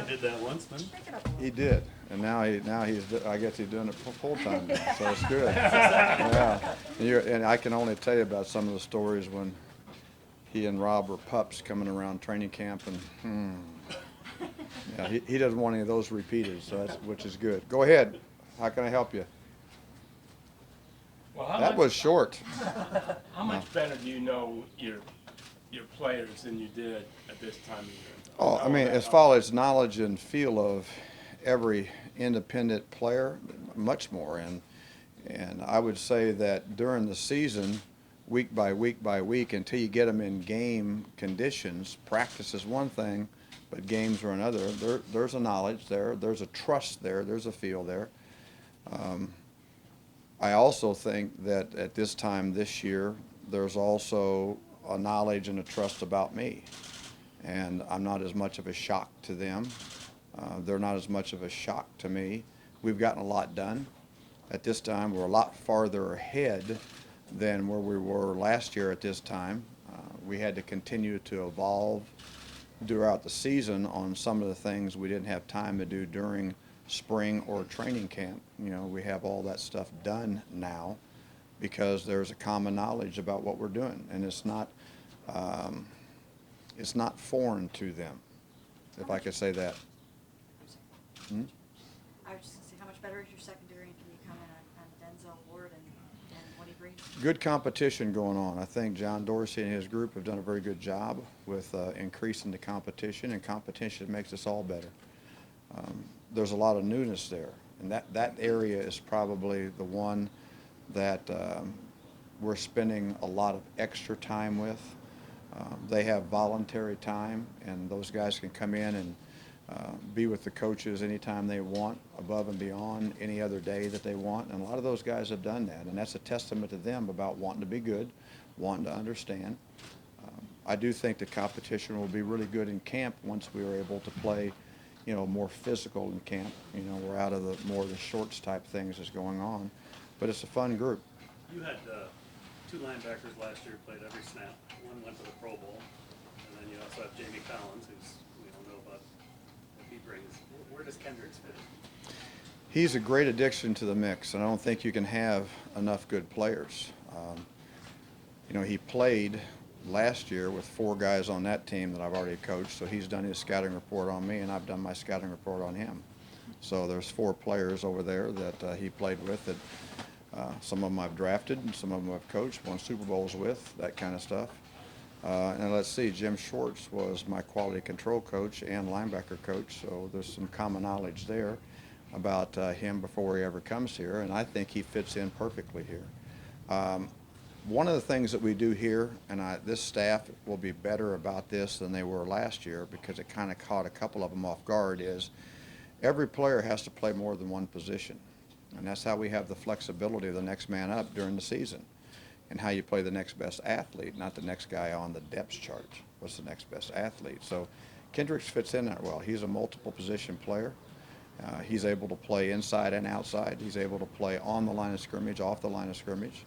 did that once, man. He did, and now I guess he's doing it full time. So it's good. Yeah, and I can only tell you about some of the stories when he and Rob were pups coming around training camp, and yeah, he doesn't want any of those repeated. So which is good. Go ahead. How can I help you? Well, That was short. How much better do you know your players than you did at this time of year? Oh, I mean, as far as knowledge and feel of every independent player, much more. And I would say that during the season, week by week by week, until you get them in game conditions, practice is one thing, but games are another. There's a knowledge there. There's a trust there. There's a feel there. I also think that at this time this year, there's also a knowledge and a trust about me. And I'm not as much of a shock to them. They're not as much of a shock to me. We've gotten a lot done. At this time, we're a lot farther ahead than where we were last year at this time. We had to continue to evolve throughout the season on some of the things we didn't have time to do during spring or training camp. You know, we have all that stuff done now because there's a common knowledge about what we're doing, and it's not foreign to them, if I could say that. I was just going to say, how much better is your secondary, and can you comment on Denzel Ward and what he brings? Good competition going on. I think John Dorsey and his group have done a very good job with increasing the competition, and competition makes us all better. There's a lot of newness there, and that area is probably the one that we're spending a lot of extra time with. They have voluntary time, and those guys can come in and be with the coaches anytime they want, above and beyond any other day that they want. And a lot of those guys have done that, and that's a testament to them about wanting to be good, wanting to understand. I do think the competition will be really good in camp once we are able to play, you know, more physical in camp. You know, we're out of the more of the shorts type things that's going on, but it's a fun group. You had two linebackers last year who played every snap. One went to the Pro Bowl, and then you also have Jamie Collins, who's we don't know about what he brings. Where does Kendricks fit in? He's a great addition to the mix, and I don't think you can have enough good players. You know, he played last year with 4 guys on that team that I've already coached, so he's done his scouting report on me, and I've done my scouting report on him. So there's 4 players over there that he played with that some of them I've drafted, and some of them I've coached, won Super Bowls with, that kind of stuff. And let's see, Jim Schwartz was my quality control coach and linebacker coach, so there's some common knowledge there about him before he ever comes here, and I think he fits in perfectly here. One of the things that we do here, and this staff will be better about this than they were last year because it kind of caught a couple of them off guard, is every player has to play more than one position. And that's how we have the flexibility of the next man up during the season, and how you play the next best athlete, not the next guy on the depth chart. What's the next best athlete? So Kendricks fits in that well. He's a multiple position player. He's able to play inside and outside. He's able to play on the line of scrimmage, off the line of scrimmage,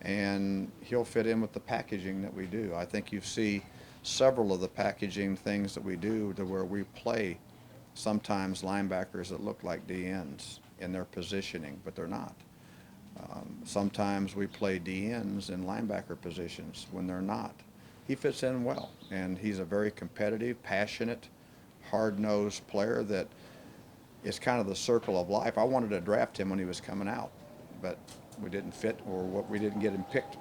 and he'll fit in with the packaging that we do. I think you see several of the packaging things that we do to where we play sometimes linebackers that look like DNs in their positioning, but they're not. Sometimes we play DNs in linebacker positions when they're not. He fits in well, and he's a very competitive, passionate, hard-nosed player that is kind of the circle of life. I wanted to draft him when he was coming out, but we didn't fit, or we didn't get him picked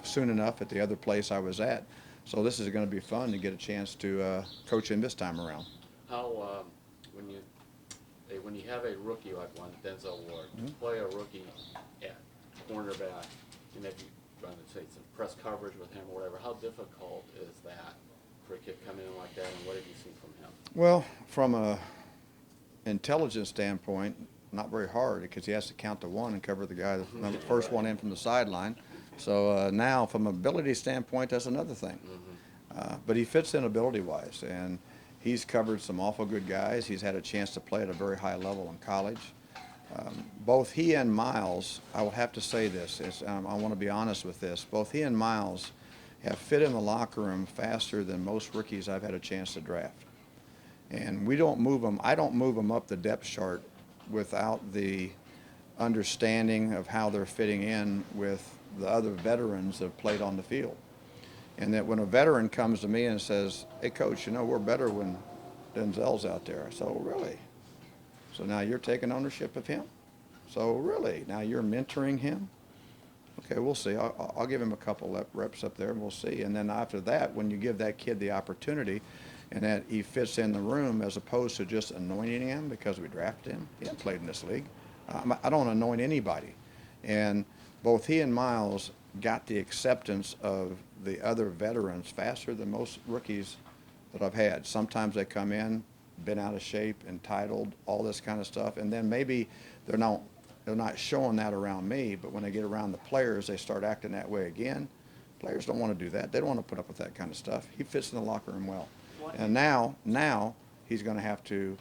soon enough at the other place I was at. So this is going to be fun to get a chance to coach him this time around. How when you have a rookie like one, Denzel Ward, to play a rookie at cornerback, you maybe run say some press coverage with him or whatever, how difficult is that for a kid coming in like that, and what have you seen from him? Well, from a intelligence standpoint, not very hard, because he has to count to 1 and cover the guy, the first one in from the sideline. So now, from an ability standpoint, that's another thing. But he fits in ability-wise, and he's covered some awful good guys. He's had a chance to play at a very high level in college. Both he and Myles, I will have to say this, I want to be honest with this, both he and Myles have fit in the locker room faster than most rookies I've had a chance to draft. And we don't move them, I don't move them up the depth chart without the understanding of how they're fitting in with the other veterans that have played on the field. And that when a veteran comes to me and says, hey coach, you know, we're better when Denzel's out there. So really? So now you're taking ownership of him? So really? Now you're mentoring him? Okay, we'll see. I'll give him a couple reps up there and we'll see. And then after that, when you give that kid the opportunity and that he fits in the room as opposed to just anointing him because we drafted him. He hasn't played in this league. I don't anoint anybody. And both he and Myles got the acceptance of the other veterans faster than most rookies that I've had. Sometimes they come in, been out of shape, entitled, all this kind of stuff, and then maybe they're not showing that around me, but when they get around the players, they start acting that way again. Players don't want to do that. They don't want to put up with that kind of stuff. He fits in the locker room well. And now he's going to have to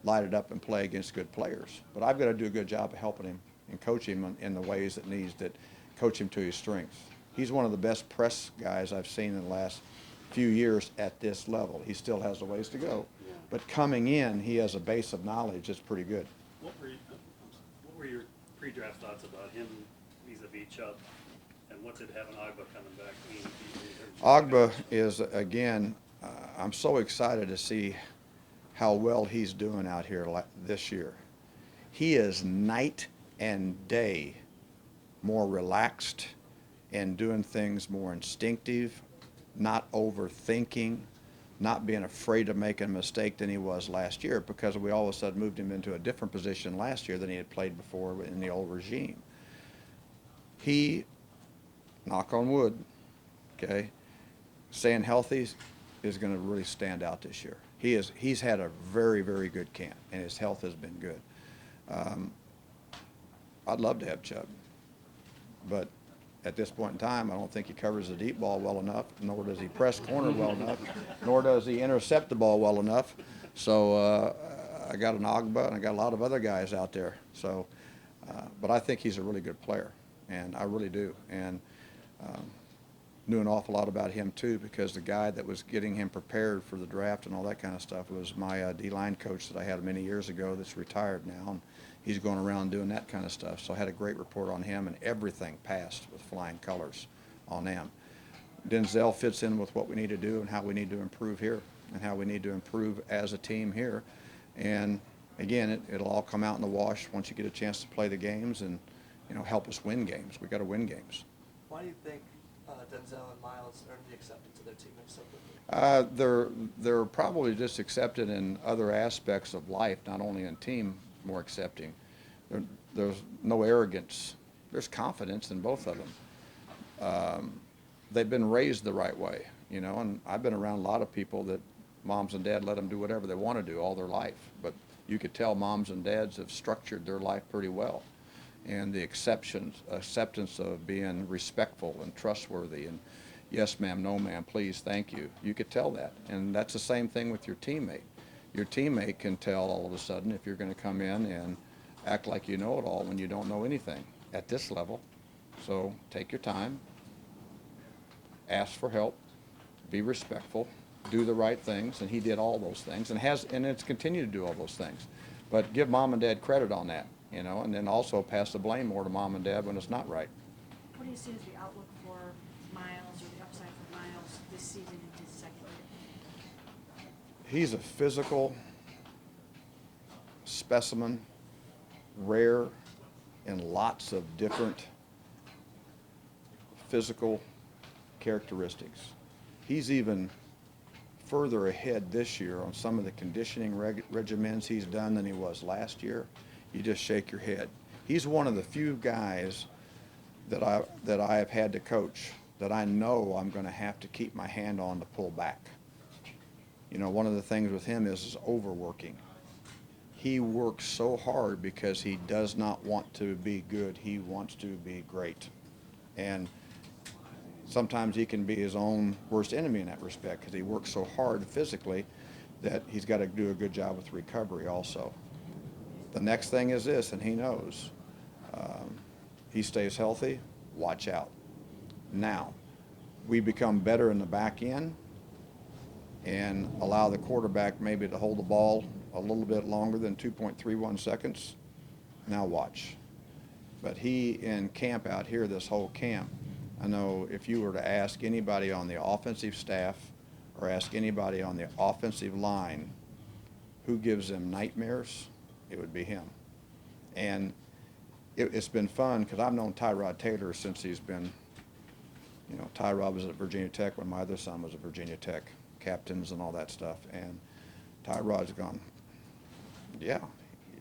light it up and play against good players. But I've got to do a good job of helping him and coaching him in the ways that needs that coach him to his strengths. He's one of the best press guys I've seen in the last few years at this level. He still has a ways to go. Yeah. But coming in, he has a base of knowledge that's pretty good. What were your pre-draft thoughts about him vis-a-vis Chubb, and what did having Ogba coming back mean? Ogba is, again, I'm so excited to see how well he's doing out here this year. He is night and day more relaxed and doing things more instinctive, not overthinking, not being afraid of making a mistake than he was last year, because we all of a sudden moved him into a different position last year than he had played before in the old regime. He, knock on wood, okay, staying healthy is going to really stand out this year. He's had a very, very good camp, and his health has been good. I'd love to have Chubb, but at this point in time, I don't think he covers the deep ball well enough, nor does he press corner well enough, nor does he intercept the ball well enough. So I got an Ogba, and I got a lot of other guys out there. So, but I think he's a really good player, and I really do. And knew an awful lot about him too, because the guy that was getting him prepared for the draft and all that kind of stuff was my D-line coach that I had many years ago that's retired now, and he's going around doing that kind of stuff. So I had a great report on him, and everything passed with flying colors on them. Denzel fits in with what we need to do and how we need to improve here and how we need to improve as a team here. And again, it'll all come out in the wash once you get a chance to play the games and, you know, help us win games. We got to win games. Why do you think Denzel and Myles earned the acceptance of their teammates so quickly? They're probably just accepted in other aspects of life, not only in team, more accepting. There's no arrogance. There's confidence in both of them. They've been raised the right way, you know, and I've been around a lot of people that moms and dad let them do whatever they want to do all their life. But you could tell moms and dads have structured their life pretty well. And the acceptance of being respectful and trustworthy and yes ma'am, no ma'am, please, thank you. You could tell that. And that's the same thing with your teammate. Your teammate can tell all of a sudden if you're going to come in and act like you know it all when you don't know anything at this level. So take your time, ask for help, be respectful, do the right things, and he did all those things and it's continued to do all those things. But give mom and dad credit on that. You know, and then also pass the blame more to mom and dad when it's not right. What do you see as the outlook for Myles, or the upside for Myles this season in his second year? He's a physical specimen, rare in lots of different physical characteristics. He's even further ahead this year on some of the conditioning regimens he's done than he was last year. You just shake your head. He's one of the few guys that I have had to coach that I know I'm going to have to keep my hand on to pull back. You know, one of the things with him is overworking. He works so hard because he does not want to be good. He wants to be great. And sometimes he can be his own worst enemy in that respect because he works so hard physically that he's got to do a good job with recovery also. The next thing is this, and he knows. He stays healthy, watch out. Now, we become better in the back end. and allow the quarterback maybe to hold the ball a little bit longer than 2.31 seconds, now watch. But he, in camp out here, this whole camp, I know if you were to ask anybody on the offensive staff or ask anybody on the offensive line who gives them nightmares, it would be him. And it's been fun because I've known Tyrod Taylor since he's been, you know, Tyrod was at Virginia Tech when my other son was at Virginia Tech, captains and all that stuff. And Tyrod's gone, yeah,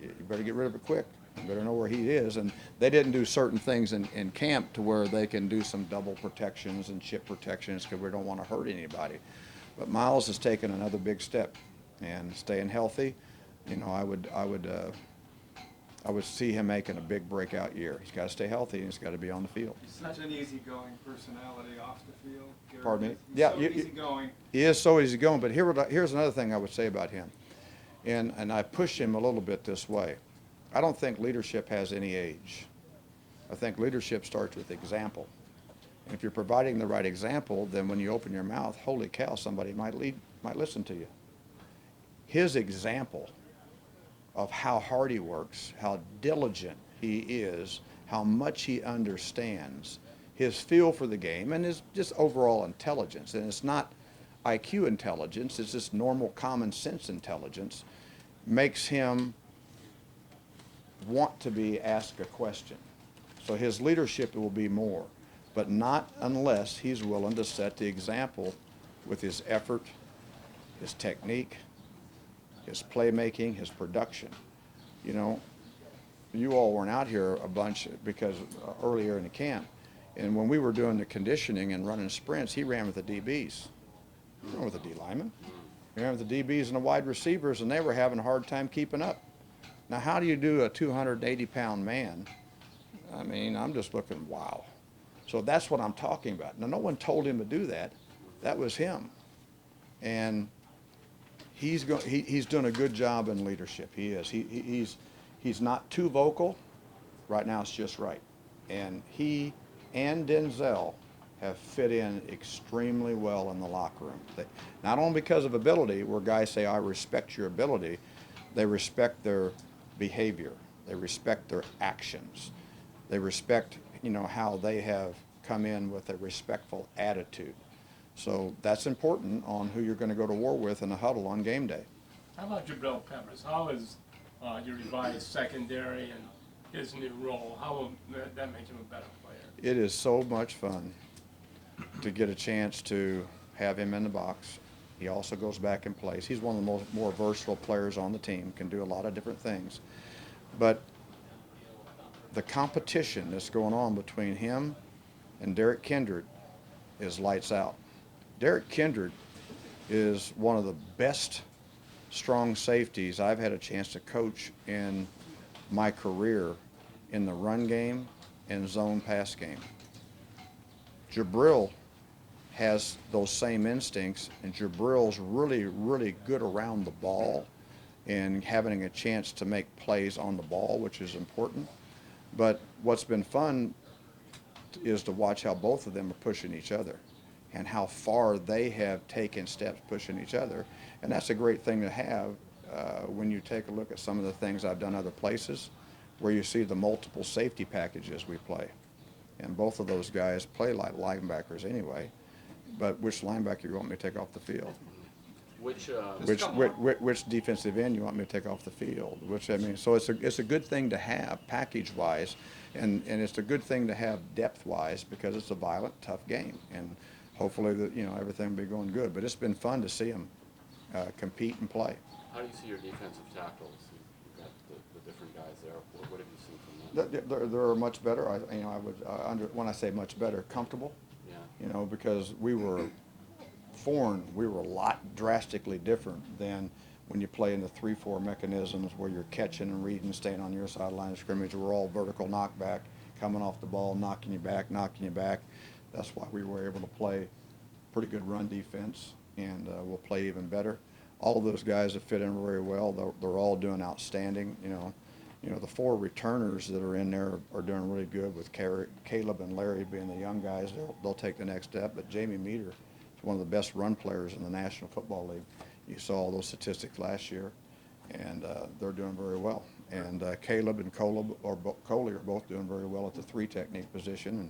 you better get rid of it quick. You better know where he is. And they didn't do certain things in camp to where they can do some double protections and chip protections because we don't want to hurt anybody. But Myles has taken another big step, and staying healthy, you know, I would see him making a big breakout year. He's got to stay healthy and he's got to be on the field. He's such an easygoing personality off the field. Gary. Pardon me? He's Yeah, so easygoing. He is so easygoing, but here's another thing I would say about him. And I push him a little bit this way. I don't think leadership has any age. I think leadership starts with example. And if you're providing the right example, then when you open your mouth, holy cow, somebody might listen to you. His example of how hard he works, how diligent he is, how much he understands, his feel for the game, and his just overall intelligence. And it's not IQ intelligence, it's just normal common sense intelligence, makes him want to be asked a question. So his leadership will be more, but not unless he's willing to set the example with his effort, his technique, his playmaking, his production. You know, you all weren't out here a bunch because earlier in the camp, and when we were doing the conditioning and running sprints, he ran with the DBs. He ran with the D linemen. He ran with the DBs and the wide receivers, and they were having a hard time keeping up. Now, how do you do a 280-pound man? I mean, I'm just looking, wow. So that's what I'm talking about. Now, no one told him to do that. That was him. And he's doing a good job in leadership. He is. He's not too vocal. Right now, it's just right. And he and Denzel have fit in extremely well in the locker room. Not only because of ability, where guys say, I respect your ability, they respect their behavior. They respect their actions. They respect, you know, how they have come in with a respectful attitude. So that's important on who you're going to go to war with in the huddle on game day. How about Jabril Peppers? How is your revised secondary and his new role? How will that make him a better player? It is so much fun to get a chance to have him in the box. He also goes back and plays. He's one of the more versatile players on the team, can do a lot of different things. But the competition that's going on between him and Derek Kindred is lights out. Derek Kindred is one of the best strong safeties I've had a chance to coach in my career in the run game and zone pass game. Jabril has those same instincts, and Jabril's really, really good around the ball and having a chance to make plays on the ball, which is important. But what's been fun is to watch how both of them are pushing each other and how far they have taken steps pushing each other. And that's a great thing to have when you take a look at some of the things I've done other places where you see the multiple safety packages we play. And both of those guys play like linebackers anyway. But which linebacker you want me to take off the field? Which defensive end you want me to take off the field? So it's a good thing to have package-wise, and it's a good thing to have depth-wise because it's a violent, tough game, and hopefully everything will be going good. But it's been fun to see them compete and play. How do you see your defensive tackles? You've got the different guys there. What have you seen from them? They're much better. When I say much better, comfortable. Yeah. Because we were foreign, we were a lot drastically different than when you play in the 3-4 mechanisms where you're catching and reading, staying on your sideline of scrimmage. We're all vertical knockback, coming off the ball, knocking you back. That's why we were able to play pretty good run defense, and we'll play even better. All of those guys have fit in very well. They're all doing outstanding. The 4 returners that are in there are doing really good, with Caleb and Larry being the young guys. They'll take the next step. But Jamie Meter one of the best run players in the National Football League. You saw all those statistics last year, and they're doing very well. And Caleb and Coley are both doing very well at the 3 technique position,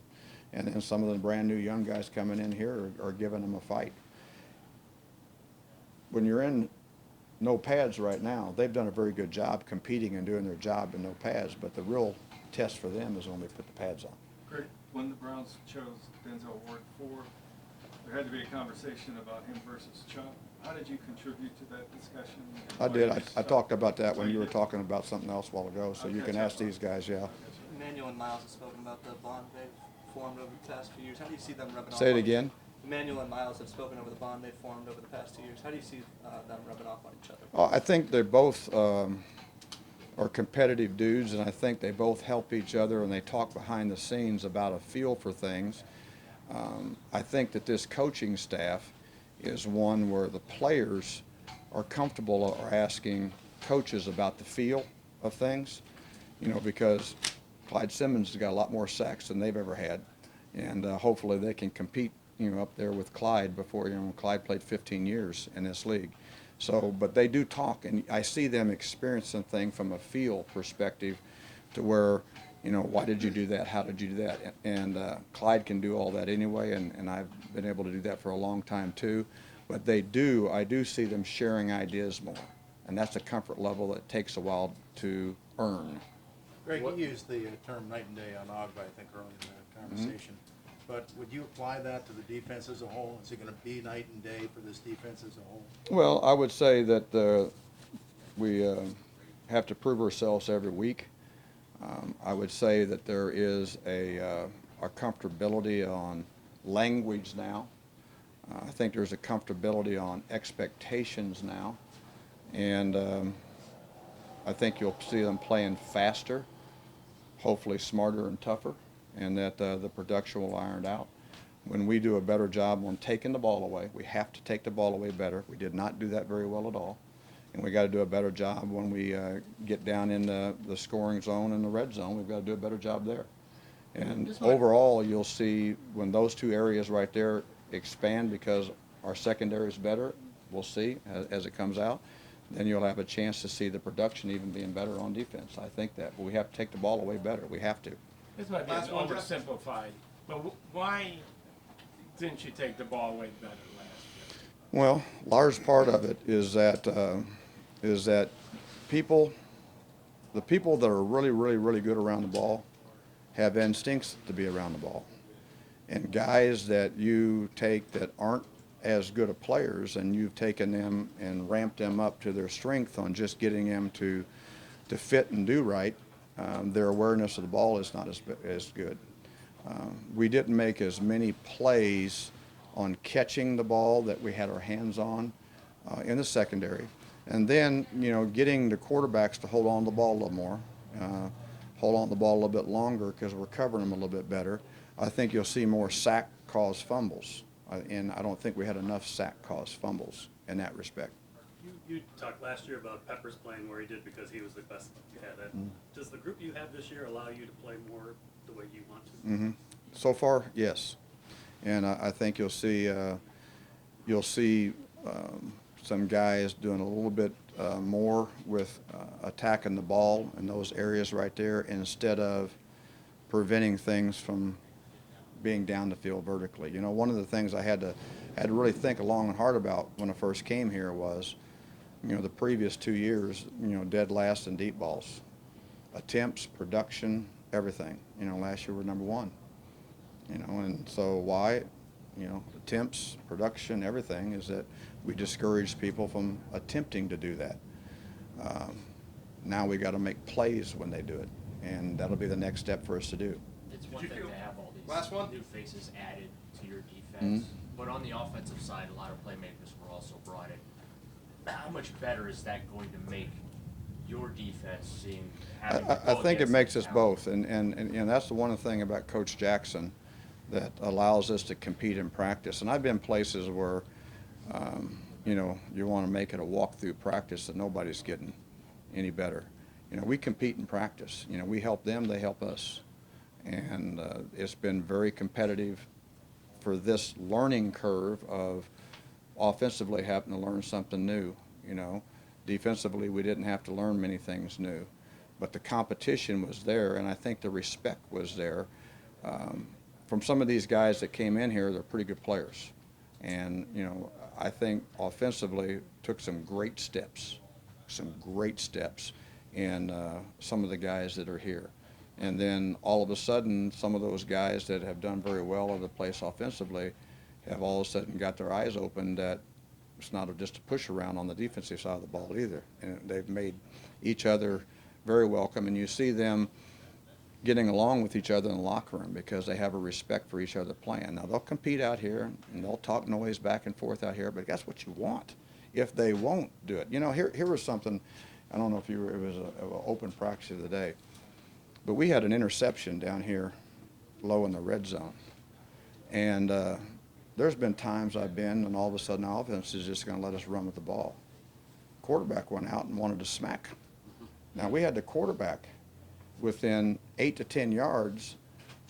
and then some of the brand new young guys coming in here are giving them a fight. When you're in no pads right now, they've done a very good job competing and doing their job in no pads, but the real test for them is when they put the pads on. Greg, when the Browns chose Denzel Ward 4, there had to be a conversation about him versus Chubb. How did you contribute to that discussion? I did. I talked about that when you were talking about something else a while ago, so you Okay, can ask these guys, yeah. Emmanuel and Myles have spoken about the bond they've formed over the past few years. How do you see them rubbing off? Say it on- again. Emmanuel and Myles have spoken over the bond they've formed over the past 2 years. How do you see them rubbing off on each other? I think they both are competitive dudes, and I think they both help each other, and they talk behind the scenes about a feel for things. I think that this coaching staff is one where the players are comfortable or asking coaches about the feel of things, because Clyde Simmons has got a lot more sacks than they've ever had, and hopefully they can compete, up there with Clyde before, Clyde played 15 years in this league. So, but they do talk, and I see them experiencing things from a feel perspective to where, why did you do that? How did you do that? And Clyde can do all that anyway, and I've been able to do that for a long time too. But I do see them sharing ideas more, and that's a comfort level that takes a while to earn. Greg, you used the term night and day on Ogba, I think, earlier in the conversation. But would you apply that to the defense as a whole? Is it going to be night and day for this defense as a whole? Well, I would say that we have to prove ourselves every week. I would say that there is a comfortability on language now. I think there's a comfortability on expectations now. And I think you'll see them playing faster, hopefully smarter and tougher, and that the production will iron out. When we do a better job on taking the ball away, we have to take the ball away better. We did not do that very well at all. And we got to do a better job when we get down in the scoring zone and the red zone. We've got to do a better job there. And overall, you'll see when those two areas right there expand because our secondary is better, we'll see as it comes out, then you'll have a chance to see the production even being better on defense. I think that. But we have to take the ball away better. We have to. This might be oversimplified, but why didn't you take the ball away better last year? Well, large part of it is that the people that are really, really, really good around the ball have instincts to be around the ball. And guys that you take that aren't as good of players, and you've taken them and ramped them up to their strength on just getting them to fit and do right, their awareness of the ball is not as good. We didn't make as many plays on catching the ball that we had our hands on in the secondary. And then, getting the quarterbacks to hold on to the ball a little more, hold on to the ball a little bit longer because we're covering them a little bit better. I think you'll see more sack-caused fumbles. And I don't think we had enough sack-caused fumbles in that respect. You talked last year about Peppers playing where he did because he was the best you had. Does the group you have this year allow you to play more the way you want to? So far, yes. And I think you'll see some guys doing a little bit more with attacking the ball in those areas right there instead of preventing things from being down the field vertically. One of the things I had to really think long and hard about when I first came here was, the previous 2 years, dead last in deep balls, attempts, production, everything. Last year we're number one. And so why? Attempts, production, everything is that we discourage people from attempting to do that. Now we got to make plays when they do it, and that'll be the next step for us to do. It's one thing to have all these Last one? new faces added to your defense, but on the offensive side, a lot of playmakers were also brought in. How much better is that going to make your defense I think it makes us both, and that's the one thing about Coach Jackson that allows us to compete in practice. And I've been places where, you want to make it a walk-through practice that nobody's getting any better. We compete in practice. We help them, they help us. And it's been very competitive for this learning curve of offensively having to learn something new, you know. Defensively, we didn't have to learn many things new, but the competition was there, and I think the respect was there. From some of these guys that came in here, they're pretty good players. And, you know, I think offensively took some great steps in some of the guys that are here. And then all of a sudden, some of those guys that have done very well at the place offensively have all of a sudden got their eyes open that it's not just a push around on the defensive side of the ball either. And they've made each other very welcome, and you see them getting along with each other in the locker room because they have a respect for each other playing. Now, they'll compete out here, and they'll talk noise back and forth out here, but that's what you want if they won't do it. You know, here was something, I don't know if you were, it was an open practice the other day, but we had an interception down here low in the red zone. And there's been times I've been, and all of a sudden the offense is just going to let us run with the ball. Quarterback went out and wanted to smack. Now, we had the quarterback within 8 to 10 yards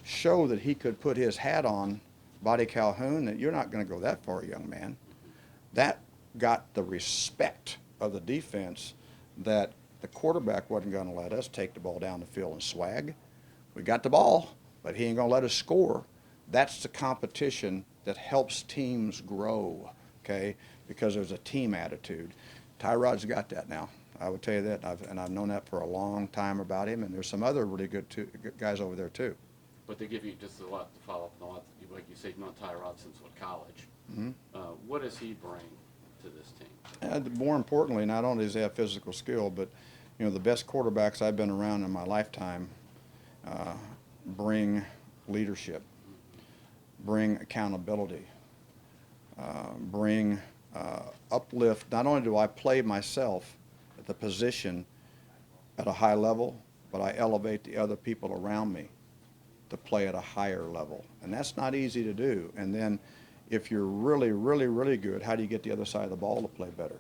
show that he could put his hat on Buddy Calhoun, that you're not going to go that far, young man. That got the respect of the defense that the quarterback wasn't going to let us take the ball down the field and swag. We got the ball, but he ain't going to let us score. That's the competition that helps teams grow, okay, because there's a team attitude. Tyrod's got that now. I would tell you that, and I've known that for a long time about him, and there's some other really good guys over there too. But they give you just a lot to follow up on a lot. Like you say, you've known Tyrod since what, college? Mm-hmm. What does he bring to this team? And more importantly, not only does he have physical skill, but you know the best quarterbacks I've been around in my lifetime bring leadership, bring accountability, bring uplift. Not only do I play myself at the position at a high level, but I elevate the other people around me to play at a higher level. And that's not easy to do. And then if you're really, really, really good, how do you get the other side of the ball to play better?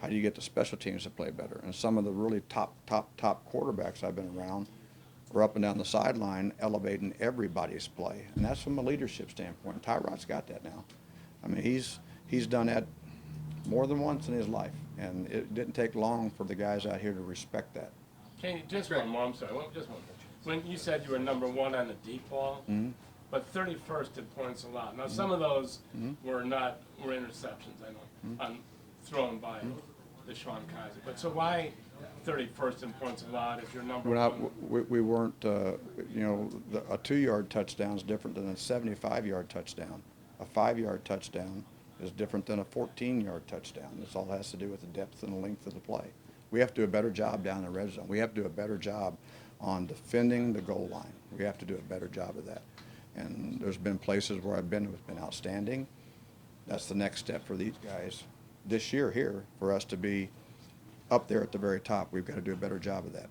How do you get the special teams to play better? And some of the really top quarterbacks I've been around are up and down the sideline elevating everybody's play. And that's from a leadership standpoint. Tyrod's got that now. I mean, he's done that more than once in his life. And it didn't take long for the guys out here to respect that. Okay, just one more, I'm sorry, just one more. When you said you were number 1 on the deep ball, but 31st in points allowed. Now, some of those were interceptions, I know, thrown by Deshaun Kaiser. But so why 31st in points allowed if you're number 1? We weren't, you know, a 2-yard touchdown is different than a 75-yard touchdown. A 5-yard touchdown is different than a 14-yard touchdown. This all has to do with the depth and the length of the play. We have to do a better job down in the red zone. We have to do a better job on defending the goal line. We have to do a better job of that. And there's been places where I've been who's been outstanding. That's the next step for these guys this year here for us to be up there at the very top. We've got to do a better job of that.